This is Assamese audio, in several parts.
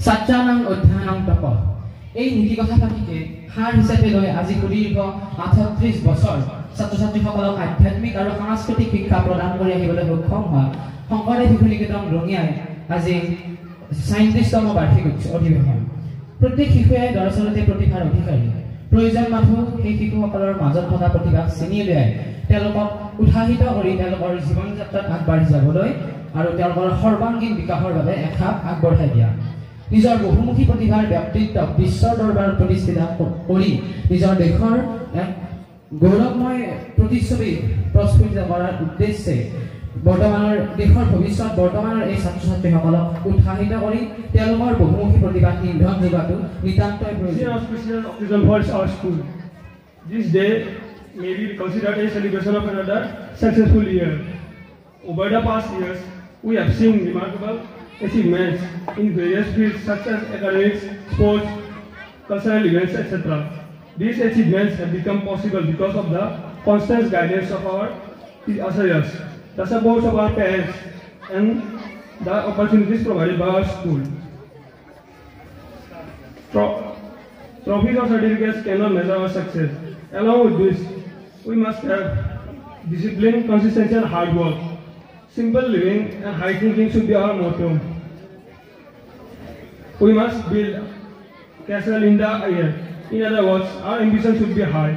Satyanang Udhanang Tapa এই নীতি কথা পাতিকে সাৰ হিচাপে লৈ আজি সুদীৰ্ঘ 38 বছৰ ছাত্ৰ-ছাত্ৰীসকলক আধ্যাত্মিক আৰু সাংস্কৃতিক শিক্ষা প্ৰদান কৰি আহিবলৈ সক্ষম হোৱা শংকৰদেৱ শিশু নিকেতন ৰঙিয়াই আজি 37তম বাৰ্ষিক অধিৱেশন। প্ৰত্যেক শিশুৱে দৰাচলতে প্ৰতিভাৰ অধিকাৰী। প্ৰয়োজন মাথো সেই শিশুসকলৰ মাজত থকা প্ৰতিভাক চিনি উলিয়াই তেওঁলোকক উৎসাহিত কৰি তেওঁলোকৰ জীৱন যাত্ৰাত আগবাঢ়ি যাবলৈ আৰু তেওঁলোকৰ সৰ্বাংগীন বিকাশৰ বাবে এখাপ আগবঢ়াই দিয়া। নিজৰ বহুমুখী প্ৰতিভাৰ ব্যক্তিত্বক বিশ্বৰ দৰবাৰত প্ৰতিষ্ঠিত কৰি নিজৰ দেশৰ গৌৰৱময় প্ৰতিচ্ছবি প্ৰস্ফুটিত কৰাৰ উদ্দেশ্যে বৰ্তমানৰ দেশৰ ভৱিষ্যত বৰ্তমানৰ এই ছাত্ৰ-ছাত্ৰীসকলক উৎসাহিত কৰি তেওঁলোকৰ বহুমুখী প্ৰতিভাক ইন্ধন যোগাটো নিতান্তই প্ৰয়োজন। This day may be considered a celebration of another successful year. Over the past years, we have seen remarkable achievements in various fields such as academics, sports, cultural events, etc. These achievements have become possible because of the constant guidance of our acharyas, the support of our parents, and the opportunities provided by our school. Trophies or certificates cannot measure our success. Along with this, we must have discipline, consistency, and hard work. Simple living and high thinking should be our motto. We must build castle in the air. In other words, our ambition should be high.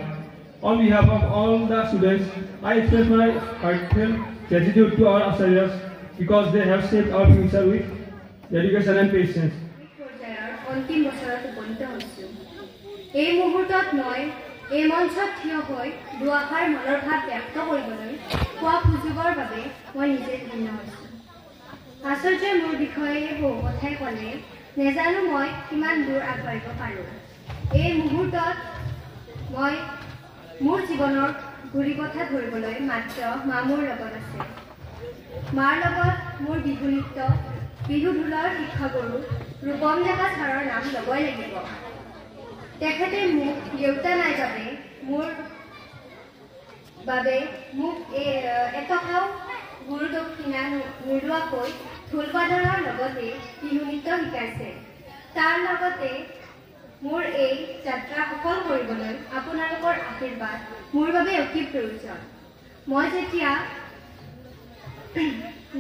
On behalf of all the students, I express my heartfelt gratitude to our acharyas because they have shaped our future with dedication and patience. অন্তিম বছৰত উপনীত হৈছোঁ। এই মুহূৰ্তত মই এই মঞ্চত থিয় হৈ দুআষাৰ মনৰ ভাৱ ব্যক্ত কৰিবলৈ পোৱা সুযোগৰ বাবে মই নিজে ধন্য হৈছোঁ। আচাৰ্যই মোৰ বিষয়ে বহু কথাই ক'লে নেজানো মই কিমান দূৰ আগবাঢ়িব পাৰোঁ। এই মুহূৰ্তত মই মোৰ জীৱনৰ ঘূৰি কথা ধৰিবলৈ মাত্ৰ মা মোৰ লগত আছে। মাৰ লগত মোৰ বিহু নৃত্য বিহু ঢোলৰ শিক্ষাগুৰু ৰূপম ডেকা ছাৰৰ নাম ল'বই লাগিব। তেখেতে মোক দেউতা নাই বাবে মোক এটকাও গুৰু দক্ষিণা নোলোৱাকৈ ঢোল-বাদনৰ লগতে বিহু নৃত্য শিকাইছে। তাৰ লগতে মোৰ এই যাত্ৰা সফল কৰিবলৈ আপোনালোকৰ আশীৰ্বাদ মোৰ বাবে অতি প্ৰয়োজন। মই যেতিয়া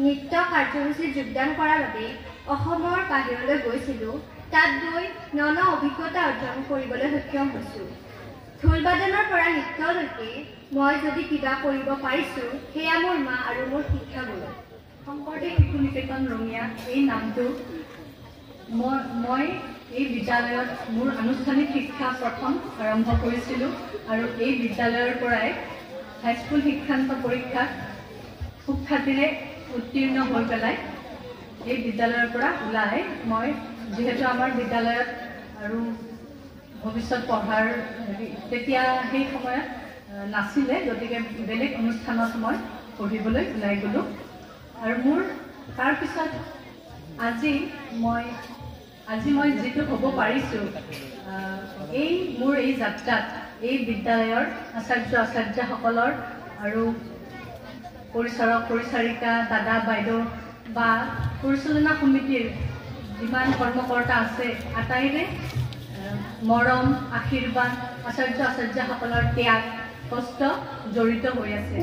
নৃত্য কাৰ্যসূচীত যোগদান কৰাৰ বাবে অসমৰ বাহিৰলৈ গৈছিলোঁ, তাত গৈ ন অভিজ্ঞতা অৰ্জন কৰিবলৈ সক্ষম হৈছোঁ। ঢোল-বাদনৰ পৰা নৃত্যলৈকে মই যদি কিবা কৰিব পাৰিছোঁ, সেয়া মোৰ মা আৰু মোৰ শিক্ষাগুৰু। শংকৰদেৱ শিশু নিকেতন ৰঙিয়া এই নামটো মই এই বিদ্যালয়ত মোৰ আনুষ্ঠানিক শিক্ষা প্ৰথম আৰম্ভ কৰিছিলোঁ আৰু এই বিদ্যালয়ৰ পৰাই হাইস্কুল শিক্ষান্ত পৰীক্ষাত সুখ্যাতিৰে উত্তীৰ্ণ হৈ পেলাই এই বিদ্যালয়ৰ পৰা ওলাই মই যিহেতু আমাৰ বিদ্যালয়ত আৰু ভৱিষ্যত পঢ়াৰ তেতিয়া সেই সময়ত নাছিলে, গতিকে বেলেগ অনুষ্ঠানত মই পঢ়িবলৈ ওলাই গ'লোঁ। আৰু মোৰ তাৰপিছত আজি মই যিটো হ'ব পাৰিছোঁ, মোৰ এই যাত্ৰাত এই বিদ্যালয়ৰ আচাৰ্যসকলৰ আৰু পৰিচাৰক পৰিচাৰিকা দাদা বাইদেউ বা পৰিচালনা সমিতিৰ যিমান কৰ্মকৰ্তা আছে আটাইৰে মৰম আশীৰ্বাদ আচাৰ্যসকলৰ ত্যাগ কষ্ট জড়িত হৈ আছে।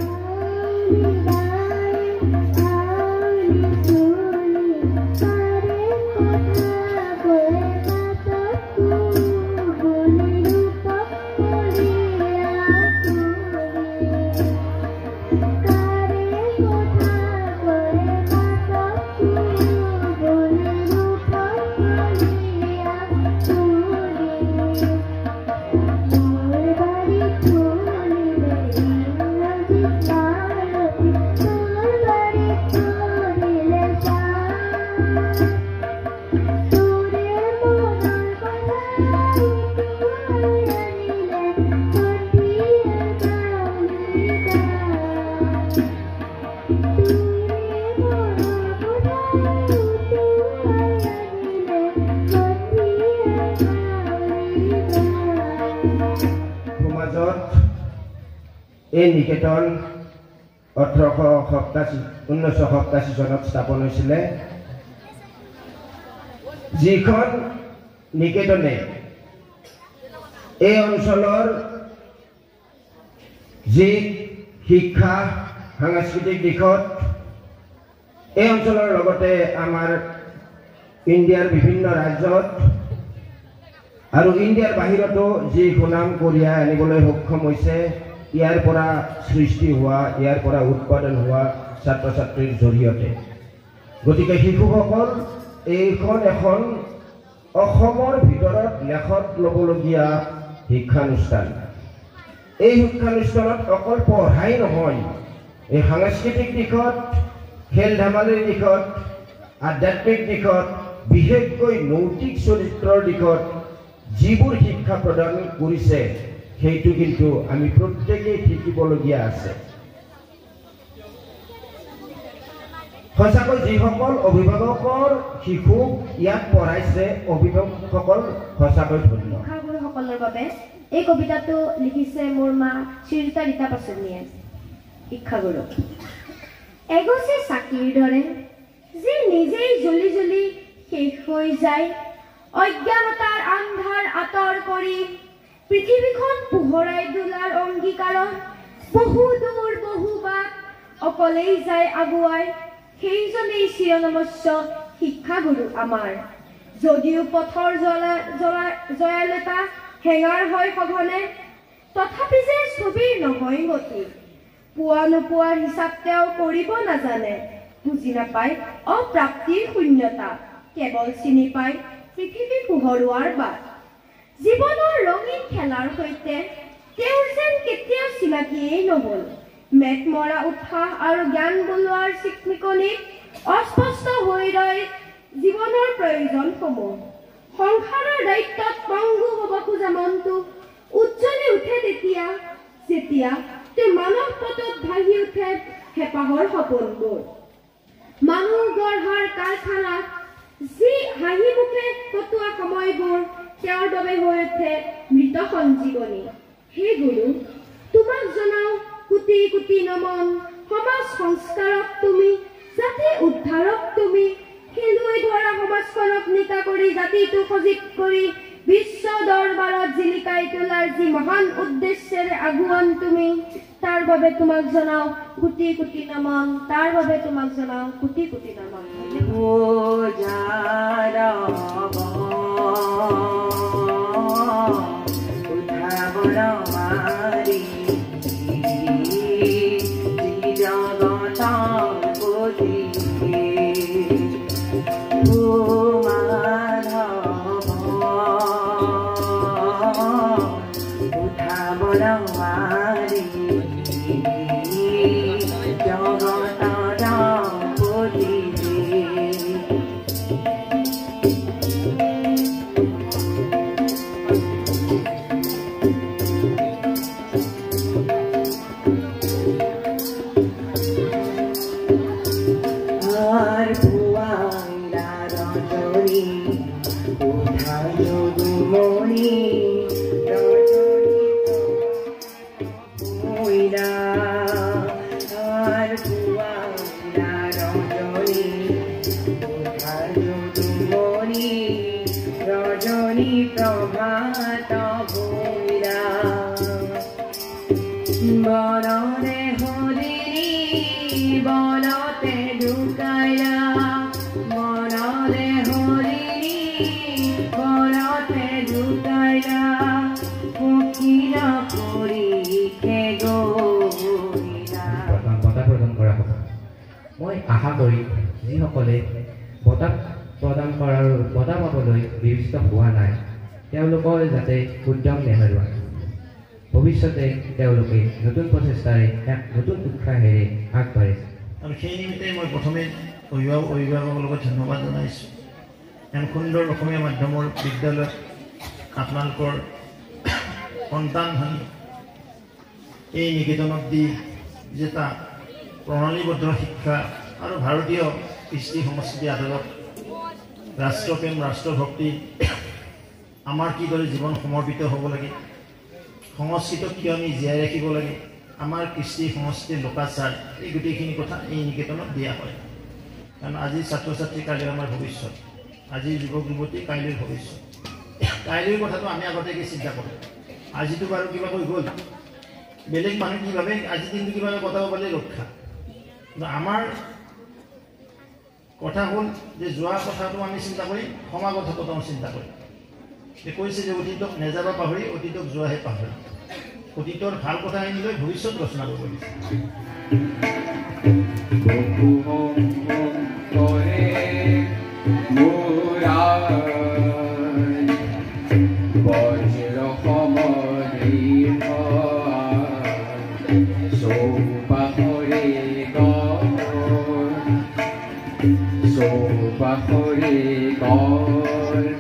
এই নিকেতন 1987 চনত স্থাপন হৈছিলে। যিখন নিকেতনে এই অঞ্চলৰ যি শিক্ষা সাংস্কৃতিক দিশত এই অঞ্চলৰ লগতে আমাৰ ইণ্ডিয়াৰ বিভিন্ন ৰাজ্যত আৰু ইণ্ডিয়াৰ বাহিৰতো যি সুনাম কঢ়িয়াই আনিবলৈ সক্ষম হৈছে, ইয়াৰ পৰা সৃষ্টি হোৱা, ইয়াৰ পৰা উৎপাদন হোৱা ছাত্ৰ ছাত্ৰীৰ জৰিয়তে। গতিকে শিশুসকল এইখন এখন অসমৰ ভিতৰত লেখত ল'বলগীয়া শিক্ষানুষ্ঠান। এই শিক্ষানুষ্ঠানত অকল পঢ়াই নহয়, এই সাংস্কৃতিক দিশত, খেল ধেমালিৰ দিশত, আধ্যাত্মিক দিশত, বিশেষকৈ নৈতিক চৰিত্ৰৰ দিশত যিবোৰ শিক্ষা প্ৰদান কৰিছে সেইটো কিন্তু আমি প্ৰত্যেকেই শিকিবলগীয়া আছে। সঁচাকৈ যিসকল অভিভাৱকৰ শিশুক ইয়াত পঢ়াইছে, অভিভাৱকসকল সঁচাকৈ ধন্য। শিক্ষাগুৰুসকলৰ বাবে এই কবিতাটো লিখিছে মোৰ মা শ্ৰীযুতা ৰীতা পাচনিয়ে। শিক্ষাগুৰু এগছি চাকিৰ দৰে যি নিজেই জ্বলি জ্বলি শেষ হৈ যায়, অজ্ঞানতাৰ আন্ধাৰ আঁতৰ কৰি পৃথিৱীখন পোহৰাই তোলাৰ অংগীকাৰত বহু দূৰ বহু বাট অকলেই যায় আগুৱাই, সেইজনেই চিৰনমস্য শিক্ষাগুৰু আমাৰ। যদিও পথৰ জয়ালতা হেঙাৰ হয় সঘনে, তথাপি যে ছবিৰ নহয় গতি, পোৱা নোপোৱাৰ হিচাপ তেওঁ কৰিব নাজানে। বুজি নাপায় অপ্ৰাপ্তিৰ শূন্যতা, কেৱল চিনি পায় পৃথিৱী পোহৰোৱাৰ বাট। জীৱনৰ ৰঙীন খেলাৰ সৈতে তেওঁৰ যেন কেতিয়াও চিনাকিয়েই নহল। মেট মৰা উৎসাহ আৰু জ্ঞান বোলোৱাৰ চিকমিকনিত অস্পষ্ট হৈ ৰয় জীৱনৰ প্ৰয়োজনসমূহ। সংসাৰৰ দায়িত্বত পংগু হ'ব খোজা মনটো উজ্জ্বলি উঠে তেতিয়া, যেতিয়া তেওঁ মানৱ পথত ভাহি উঠে হেঁপাহৰ সপোনবোৰ। মানুহ গঢ়াৰ কাৰখানাত যি হাঁহি মুখে কটোৱা সময়বোৰ তেওঁৰ বাবে হৈ উঠে মৃত সঞ্জীৱনী। হে গুৰু, তোমাক জনাও কোটি কোটি নমন। সমাজ সংস্কাৰক তুমি, জাতি উদ্ধাৰক তুমি, খেলুৱৈ ধৰা সমাজখনক নিকা কৰি জাতিটো সজীৱ কৰি বিশ্ব দৰবাৰত জিলিকাই তোলাৰ যি মহান উদ্দেশ্যেৰে আগুৱান তুমি, তাৰ বাবে তোমাক জনাও কোটি কোটি নমন। তাৰ বাবে তোমাক জনাও কোটি কোটি নমন। মই আশা কৰি যিসকলে বঁটা প্ৰদান কৰাৰ বঁটা পাবলৈ বিবেচিত হোৱা নাই, তেওঁলোকৰ যাতে উদ্যম নেহেৰুৱায়। ভৱিষ্যতে তেওঁলোকে নতুন প্ৰচেষ্টাৰে এক নতুন উৎসাহেৰে আগবাঢ়িছে। আৰু সেই নিমিত্তে মই প্ৰথমে অভিভাৱকৰ লগত ধন্যবাদ জনাইছোঁ। এন সুন্দৰ অসমীয়া মাধ্যমৰ বিদ্যালয়ত আপোনালোকৰ সন্তানহানি এই নিকেতনত দি যেটা প্ৰণালীবদ্ধ শিক্ষা আৰু ভাৰতীয় কৃষ্টি সংস্কৃতি আধাৰত ৰাষ্ট্ৰপ্ৰেম, ৰাষ্ট্ৰভক্তি, আমাৰ কিদৰে জীৱন সমৰ্পিত হ'ব লাগে, সংস্কৃতক কিয় আমি জীয়াই ৰাখিব লাগে, আমাৰ কৃষ্টি সংস্কৃতি লোকাচাৰ এই গোটেইখিনি কথা এই নিকেতনত দিয়া হয় কাৰণ আজি ছাত্ৰ ছাত্ৰী কাইলৈ আমাৰ ভৱিষ্যত আজিৰ যুৱক যুৱতী কাইলৈৰ ভৱিষ্যত কাইলৈৰ কথাটো আমি আগতীয়াকৈ চিন্তা কৰোঁ আজিতো বাৰু কিবা কৈ গ'ল বেলেগ মানুহ কি ভাবে আজি দিনটো কিবাকৈ কটাব পাৰিলে ৰক্ষা কিন্তু আমাৰ কথা হ'ল যে যোৱা কথাটো আমি চিন্তা কৰিম সমাগত কথাও চিন্তা কৰিম কৈছে যে অতীতক নেযাবা পাহৰি অতীতক যোৱাহে পাহৰি অতীতৰ ভাল কথাখিনি লৈ ভৱিষ্যত ৰচনা কৰিব Bahuri God